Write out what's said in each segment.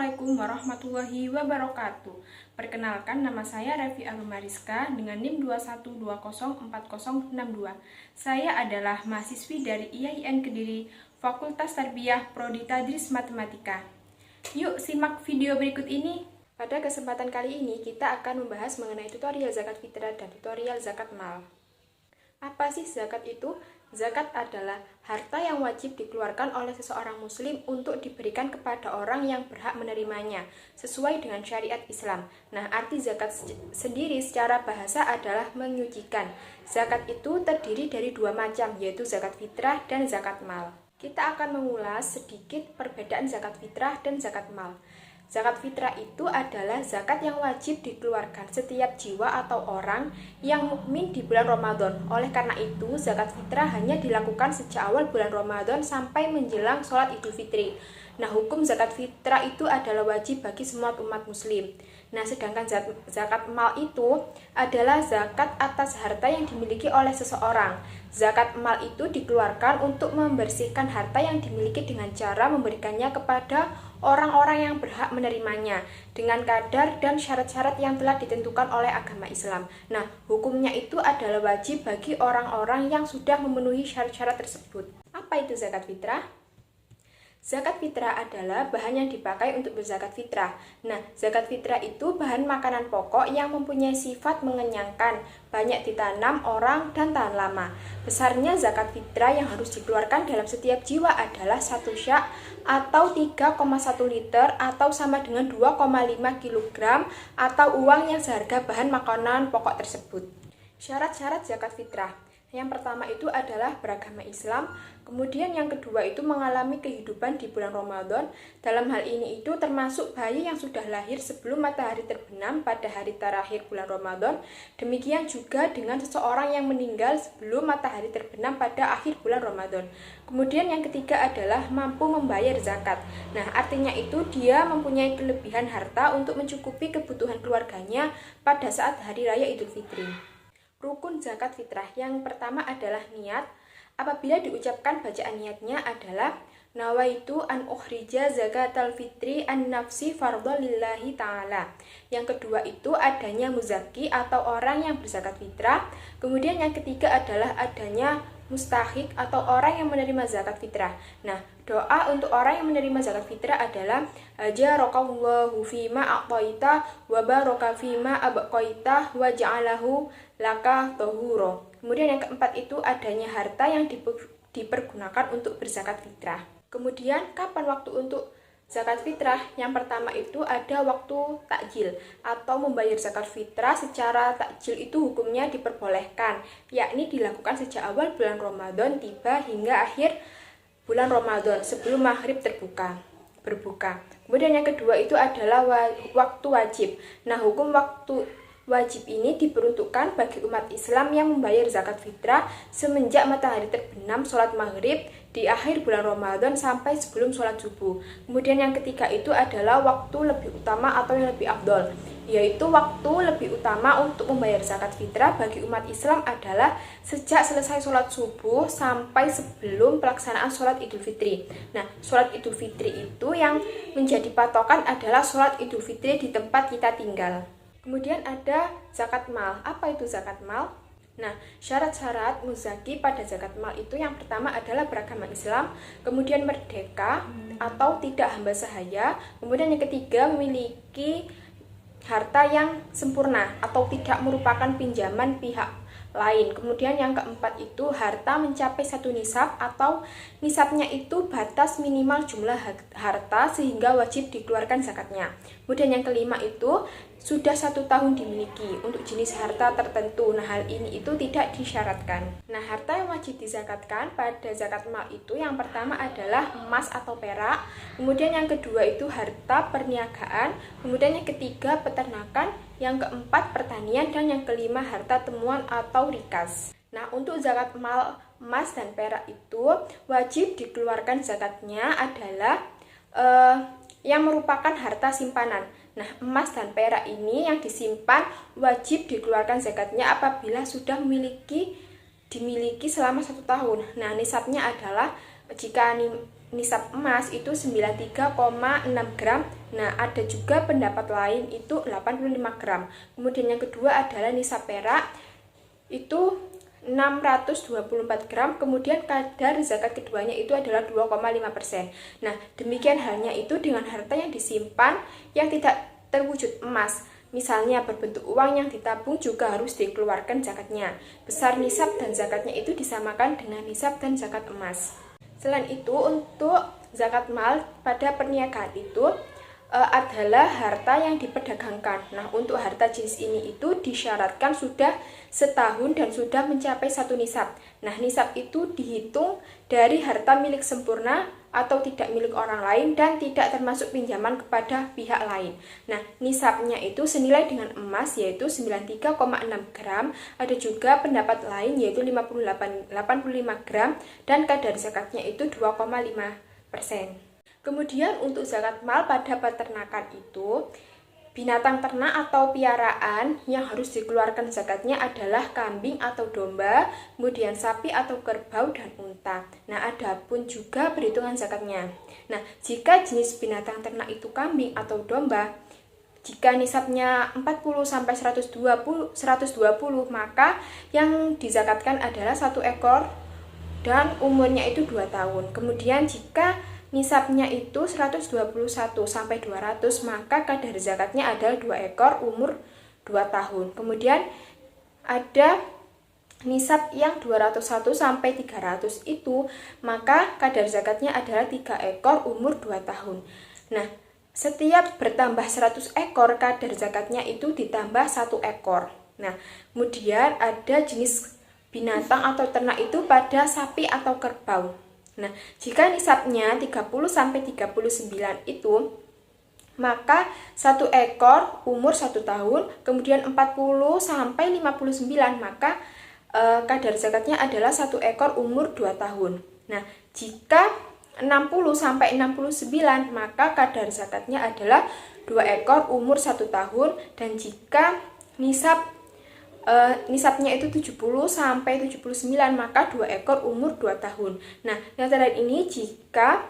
Assalamualaikum warahmatullahi wabarakatuh. Perkenalkan, nama saya Revi Agumariska dengan NIM 21204062. Saya adalah mahasiswi dari IAIN Kediri, Fakultas Tarbiyah Prodi Tadris Matematika. Yuk simak video berikut ini. Pada kesempatan kali ini kita akan membahas mengenai tutorial zakat fitrah dan tutorial zakat mal. Apa sih zakat itu? Zakat adalah harta yang wajib dikeluarkan oleh seseorang muslim untuk diberikan kepada orang yang berhak menerimanya, sesuai dengan syariat Islam. Nah, arti zakat sendiri secara bahasa adalah menyucikan. Zakat itu terdiri dari dua macam, yaitu zakat fitrah dan zakat mal. Kita akan mengulas sedikit perbedaan zakat fitrah dan zakat mal. Zakat fitrah itu adalah zakat yang wajib dikeluarkan setiap jiwa atau orang yang mukmin di bulan Ramadan. Oleh karena itu, zakat fitrah hanya dilakukan sejak awal bulan Ramadan sampai menjelang sholat Idul Fitri. Nah, hukum zakat fitrah itu adalah wajib bagi semua umat muslim. Nah, sedangkan zakat mal itu adalah zakat atas harta yang dimiliki oleh seseorang. Zakat mal itu dikeluarkan untuk membersihkan harta yang dimiliki dengan cara memberikannya kepada orang-orang yang berhak menerimanya dengan kadar dan syarat-syarat yang telah ditentukan oleh agama Islam. Nah, hukumnya itu adalah wajib bagi orang-orang yang sudah memenuhi syarat-syarat tersebut. Apa itu zakat fitrah? Zakat fitrah adalah bahan yang dipakai untuk berzakat fitrah. Nah, zakat fitrah itu bahan makanan pokok yang mempunyai sifat mengenyangkan, banyak ditanam orang dan tahan lama. Besarnya zakat fitrah yang harus dikeluarkan dalam setiap jiwa adalah 1 syak atau 3,1 liter atau sama dengan 2,5 kg atau uang yang seharga bahan makanan pokok tersebut. Syarat-syarat zakat fitrah. Yang pertama itu adalah beragama Islam, kemudian yang kedua itu mengalami kehidupan di bulan Ramadan. Dalam hal ini itu termasuk bayi yang sudah lahir sebelum matahari terbenam pada hari terakhir bulan Ramadan. Demikian juga dengan seseorang yang meninggal sebelum matahari terbenam pada akhir bulan Ramadan. Kemudian yang ketiga adalah mampu membayar zakat. Nah, artinya itu dia mempunyai kelebihan harta untuk mencukupi kebutuhan keluarganya pada saat hari raya Idul Fitri. Rukun zakat fitrah yang pertama adalah niat. Apabila diucapkan bacaan niatnya adalah nawaitu an ukhrija zakatal fitri an nafsi fardhu lillahi ta'ala. Yang kedua itu adanya muzaki atau orang yang berzakat fitrah. Kemudian yang ketiga adalah adanya mustahik atau orang yang menerima zakat fitrah. Nah, doa untuk orang yang menerima zakat fitrah adalah ajarakallahu fima a'taita wa baraka fima abqaita wa ja'alahu laka tahuro. Kemudian yang keempat itu adanya harta yang dipergunakan untuk berzakat fitrah. Kemudian kapan waktu untuk zakat fitrah? Yang pertama itu ada waktu takjil atau membayar zakat fitrah secara takjil itu hukumnya diperbolehkan, yakni dilakukan sejak awal bulan Ramadan tiba hingga akhir bulan Ramadan sebelum maghrib berbuka. Kemudian yang kedua itu adalah waktu wajib. Nah, hukum waktu wajib ini diperuntukkan bagi umat Islam yang membayar zakat fitrah semenjak matahari terbenam sholat maghrib di akhir bulan Ramadan sampai sebelum sholat subuh. Kemudian yang ketiga itu adalah waktu lebih utama atau yang lebih afdol, yaitu waktu lebih utama untuk membayar zakat fitrah bagi umat Islam adalah sejak selesai sholat subuh sampai sebelum pelaksanaan sholat Idul Fitri. Nah, sholat Idul Fitri itu yang menjadi patokan adalah sholat Idul Fitri di tempat kita tinggal. Kemudian ada zakat mal. Apa itu zakat mal? Nah, syarat-syarat muzaki pada zakat mal itu yang pertama adalah beragama Islam, kemudian merdeka atau tidak hamba sahaya, kemudian yang ketiga memiliki harta yang sempurna atau tidak merupakan pinjaman pihak lain. Kemudian yang keempat itu harta mencapai 1 nisab atau nisabnya itu batas minimal jumlah harta sehingga wajib dikeluarkan zakatnya. Kemudian yang kelima itu sudah 1 tahun dimiliki untuk jenis harta tertentu. Nah, hal ini itu tidak disyaratkan. Nah, harta yang wajib dizakatkan pada zakat mal itu yang pertama adalah emas atau perak, kemudian yang kedua itu harta perniagaan, kemudian yang ketiga peternakan, yang keempat pertanian, dan yang kelima harta temuan atau rikas. Nah, untuk zakat mal emas dan perak itu wajib dikeluarkan zakatnya adalah yang merupakan harta simpanan. Nah, emas dan perak ini yang disimpan wajib dikeluarkan zakatnya apabila sudah dimiliki selama 1 tahun. Nah, nisabnya adalah jika nisab emas itu 93,6 gram. Nah, ada juga pendapat lain itu 85 gram. Kemudian yang kedua adalah nisab perak itu 624 gram. Kemudian kadar zakat keduanya itu adalah 2,5%. Nah, demikian halnya itu dengan harta yang disimpan yang tidak terwujud emas. Misalnya berbentuk uang yang ditabung juga harus dikeluarkan zakatnya. Besar nisab dan zakatnya itu disamakan dengan nisab dan zakat emas. Selain itu, untuk zakat mal pada perniagaan itu adalah harta yang diperdagangkan. Nah, untuk harta jenis ini itu disyaratkan sudah setahun dan sudah mencapai 1 nisab. Nah, nisab itu dihitung dari harta milik sempurna atau tidak milik orang lain dan tidak termasuk pinjaman kepada pihak lain. Nah, nisabnya itu senilai dengan emas yaitu 93,6 gram. Ada juga pendapat lain yaitu 85 gram dan kadar zakatnya itu 2,5%. Kemudian untuk zakat mal pada peternakan itu, binatang ternak atau piaraan yang harus dikeluarkan zakatnya adalah kambing atau domba, kemudian sapi atau kerbau dan unta. Nah, ada pun juga perhitungan zakatnya. Nah, jika jenis binatang ternak itu kambing atau domba, jika nisabnya 40 sampai 120, maka yang dizakatkan adalah 1 ekor dan umurnya itu 2 tahun. Kemudian jika nisabnya itu 121 sampai 200, maka kadar zakatnya adalah 2 ekor umur 2 tahun. Kemudian ada nisab yang 201 sampai 300 itu, maka kadar zakatnya adalah 3 ekor umur 2 tahun. Nah, setiap bertambah 100 ekor, kadar zakatnya itu ditambah 1 ekor. Nah, kemudian ada jenis binatang atau ternak itu pada sapi atau kerbau. Nah, jika nisabnya 30 sampai 39 itu, maka 1 ekor umur 1 tahun, kemudian 40 sampai 59, maka kadar zakatnya adalah 1 ekor umur 2 tahun. Nah, jika 60 sampai 69, maka kadar zakatnya adalah 2 ekor umur 1 tahun, dan jika nisabnya itu 70 sampai 79, maka 2 ekor umur 2 tahun. Nah, yang terakhir ini jika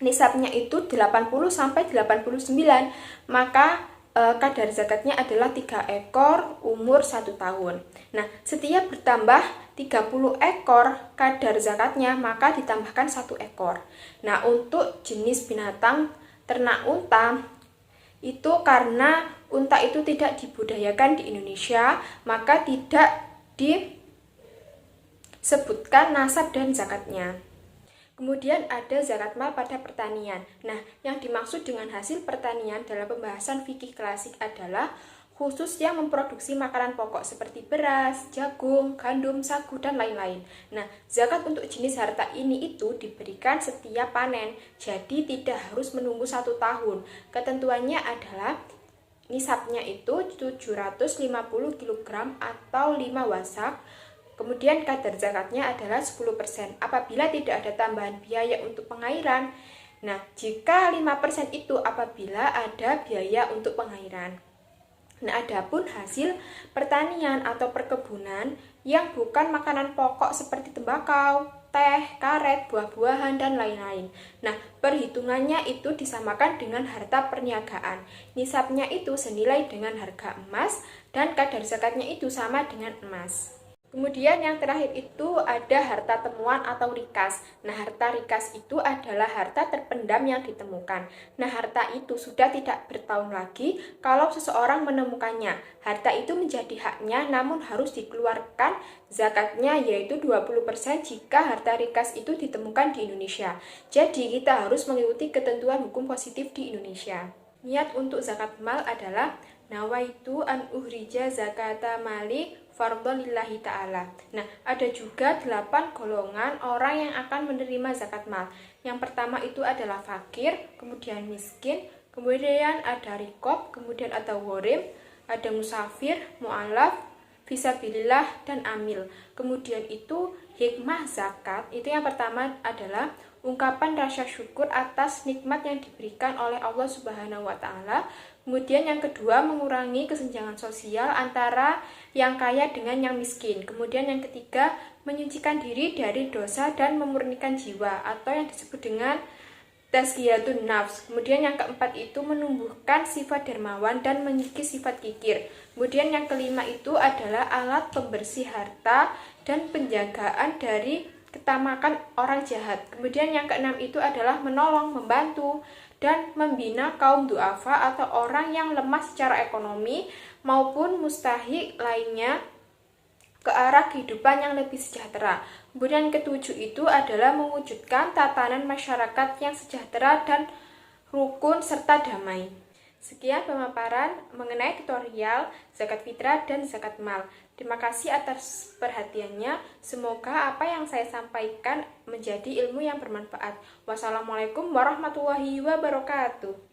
nisabnya itu 80 sampai 89, maka kadar zakatnya adalah 3 ekor umur 1 tahun. Nah, setiap bertambah 30 ekor kadar zakatnya, maka ditambahkan 1 ekor. Nah, untuk jenis binatang ternak unta, itu karena unta itu tidak dibudidayakan di Indonesia, maka tidak disebutkan nasab dan zakatnya. Kemudian ada zakat mal pada pertanian. Nah, yang dimaksud dengan hasil pertanian dalam pembahasan fikih klasik adalah khusus yang memproduksi makanan pokok seperti beras, jagung, gandum, sagu, dan lain-lain. Nah, zakat untuk jenis harta ini itu diberikan setiap panen, jadi tidak harus menunggu 1 tahun. Ketentuannya adalah nisabnya itu 750 kg atau 5 wasak. Kemudian kadar zakatnya adalah 10% apabila tidak ada tambahan biaya untuk pengairan. Nah, jika 5% itu apabila ada biaya untuk pengairan. Nah, adapun hasil pertanian atau perkebunan yang bukan makanan pokok seperti tembakau, teh, karet, buah-buahan, dan lain-lain. Nah, perhitungannya itu disamakan dengan harta perniagaan. Nisabnya itu senilai dengan harga emas dan kadar zakatnya itu sama dengan emas. Kemudian yang terakhir itu ada harta temuan atau rikas. Nah, harta rikas itu adalah harta terpendam yang ditemukan. Nah, harta itu sudah tidak bertahun lagi kalau seseorang menemukannya. Harta itu menjadi haknya namun harus dikeluarkan zakatnya yaitu 20% jika harta rikas itu ditemukan di Indonesia. Jadi, kita harus mengikuti ketentuan hukum positif di Indonesia. Niat untuk zakat mal adalah nawaitu an uhrija zakata mali fardhon lillahi ta'ala. Nah, ada juga 8 golongan orang yang akan menerima zakat mal. Yang pertama itu adalah fakir, kemudian miskin, kemudian ada rikob, kemudian ada ghorim, ada musafir, mu'alaf, fisabilillah, dan amil. Kemudian itu hikmah zakat, itu yang pertama adalah ungkapan rasa syukur atas nikmat yang diberikan oleh Allah Subhanahu wa Ta'ala. Kemudian yang kedua, mengurangi kesenjangan sosial antara yang kaya dengan yang miskin. Kemudian yang ketiga, menyucikan diri dari dosa dan memurnikan jiwa, atau yang disebut dengan tazkiyatun nafs. Kemudian yang keempat itu menumbuhkan sifat dermawan dan mengikis sifat kikir. Kemudian yang kelima itu adalah alat pembersih harta dan penjagaan dari ketamakan orang jahat. Kemudian yang keenam itu adalah menolong, membantu, dan membina kaum du'afa atau orang yang lemah secara ekonomi maupun mustahik lainnya ke arah kehidupan yang lebih sejahtera. Kemudian yang ketujuh itu adalah mewujudkan tatanan masyarakat yang sejahtera dan rukun serta damai. Sekian pemaparan mengenai tutorial zakat fitrah dan zakat mal. Terima kasih atas perhatiannya. Semoga apa yang saya sampaikan menjadi ilmu yang bermanfaat. Wassalamualaikum warahmatullahi wabarakatuh.